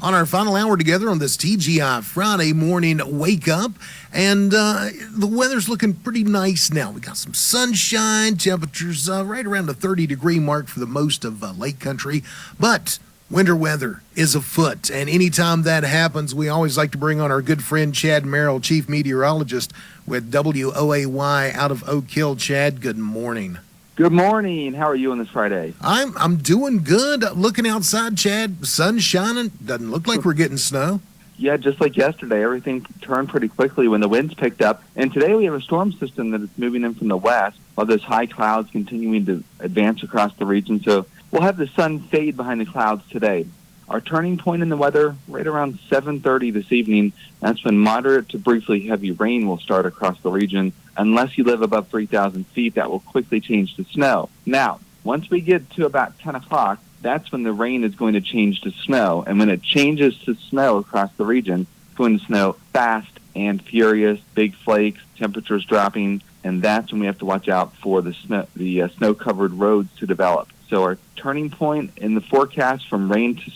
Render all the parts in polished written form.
on our final hour together on this TGI Friday morning wake up. And the weather's looking pretty nice now. We got some sunshine, temperatures right around the 30-degree mark for the most of Lake Country. But winter weather is afoot, and anytime that happens, we always like to bring on our good friend Chad Merrill, Chief Meteorologist with WOAY out of Oak Hill. Chad, good morning. Good morning. How are you on this Friday? I'm doing good. Looking outside, Chad, sun's shining. Doesn't look like we're getting snow. Yeah, just like yesterday, everything turned pretty quickly when the winds picked up. And today we have a storm system that is moving in from the west, while those high clouds continuing to advance across the region. So we'll have the sun fade behind the clouds today. Our turning point in the weather, right around 7:30 this evening, that's when moderate to briefly heavy rain will start across the region. Unless you live above 3,000 feet, that will quickly change to snow. Now, once we get to about 10 o'clock, that's when the rain is going to change to snow. And when it changes to snow across the region, it's going to snow fast and furious, big flakes, temperatures dropping, and that's when we have to watch out for the snow-covered roads to develop. So our turning point in the forecast from rain to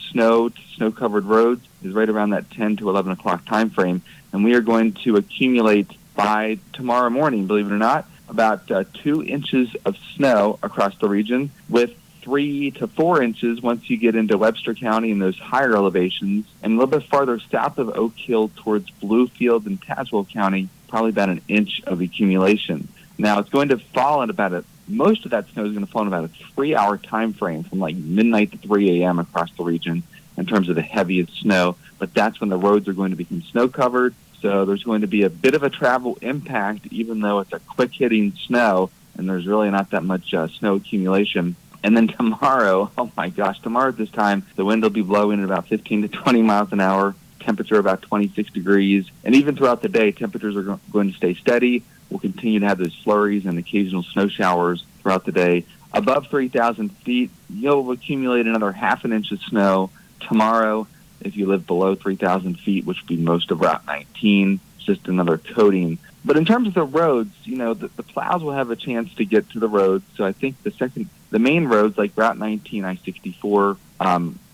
snow-covered roads is right around that 10 to 11 o'clock time frame, and we are going to accumulate by tomorrow morning, believe it or not, about 2 inches of snow across the region, with 3 to 4 inches once you get into Webster County and those higher elevations, and a little bit farther south of Oak Hill towards Bluefield and Tazewell County, probably about 1 inch of accumulation. Now, it's going to fall at most of that snow is going to fall in about a 3-hour time frame from like midnight to 3 a.m. across the region in terms of the heaviest snow, but that's when the roads are going to become snow-covered. So there's going to be a bit of a travel impact, even though it's a quick-hitting snow, and there's really not that much snow accumulation. And then tomorrow, oh my gosh, tomorrow at this time, the wind will be blowing at about 15 to 20 miles an hour, temperature about 26 degrees. And even throughout the day, temperatures are going to stay steady. We'll continue to have those flurries and occasional snow showers throughout the day. Above 3,000 feet, you'll accumulate another half an inch of snow tomorrow. If you live below 3,000 feet, which would be most of Route 19, it's just another coating. But in terms of the roads, the plows will have a chance to get to the roads. So I think the main roads like Route 19, I-64,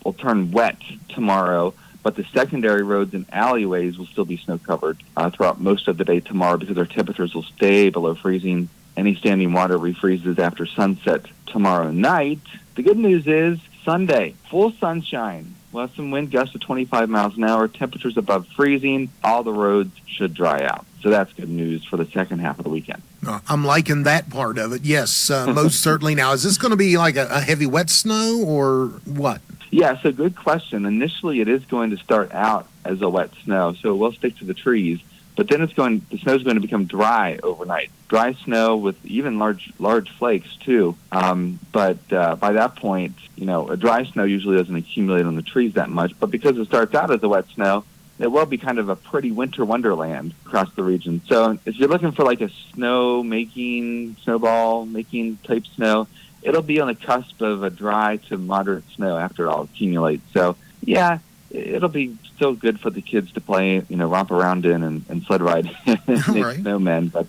will turn wet tomorrow. But the secondary roads and alleyways will still be snow-covered throughout most of the day tomorrow because our temperatures will stay below freezing. Any standing water refreezes after sunset tomorrow night. The good news is Sunday, full sunshine. We'll have some wind gusts of 25 miles an hour, temperatures above freezing. All the roads should dry out. So that's good news for the second half of the weekend. I'm liking that part of it. Yes, most certainly. Now, is this going to be like a heavy wet snow or what? Yeah, so good question. Initially, it is going to start out as a wet snow, so it will stick to the trees. But then the snow is going to become dry overnight. Dry snow with even large flakes too. But by that point, a dry snow usually doesn't accumulate on the trees that much. But because it starts out as a wet snow, it will be kind of a pretty winter wonderland across the region. So if you're looking for like a snowball making type snow, it'll be on the cusp of a dry to moderate snow after it all accumulates. So yeah, it'll be still good for the kids to play, romp around in and sled ride and make Right. snowmen, but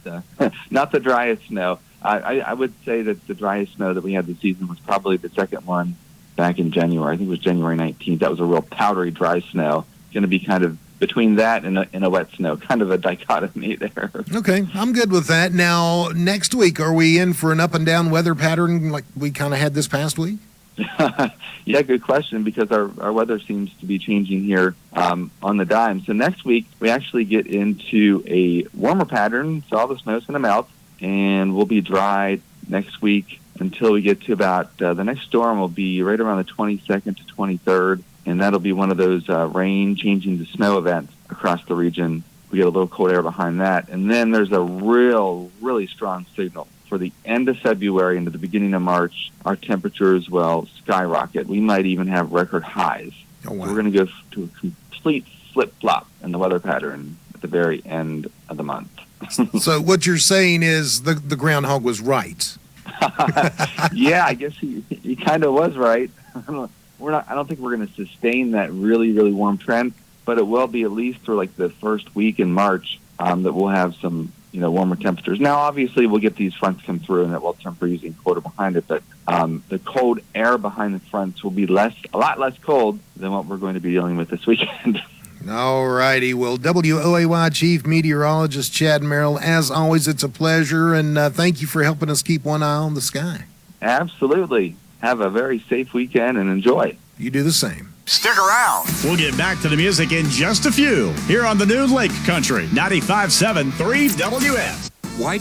not the driest snow. I would say that the driest snow that we had this season was probably the second one back in January. I think it was January 19th. That was a real powdery dry snow. It's going to be kind of between that and a wet snow, kind of a dichotomy there. Okay, I'm good with that. Now, next week, are we in for an up and down weather pattern like we kind of had this past week? Yeah, good question, because our weather seems to be changing here on the dime. So next week, we actually get into a warmer pattern, so all the snow's going to melt, and we'll be dry next week until we get to about the next storm will be right around the 22nd to 23rd, and that'll be one of those rain changing to snow events across the region. We get a little cold air behind that, and then there's a really strong signal. For the end of February into the beginning of March, our temperatures will skyrocket. We might even have record highs. Oh, wow. We're going to go to a complete flip-flop in the weather pattern at the very end of the month. So what you're saying is the groundhog was right. Yeah, I guess he kind of was right. I don't think we're going to sustain that really warm trend, but it will be at least through like the first week in March that we'll have some warmer temperatures. Now, obviously, we'll get these fronts come through, and it will turn freezing colder behind it. But the cold air behind the fronts will be a lot less cold than what we're going to be dealing with this weekend. All righty. Well, WOAY Chief Meteorologist Chad Merrill, as always, it's a pleasure, and thank you for helping us keep one eye on the sky. Absolutely. Have a very safe weekend and enjoy. You do the same. Stick around. We'll get back to the music in just a few here on the new Lake Country 95.7 3WS. Why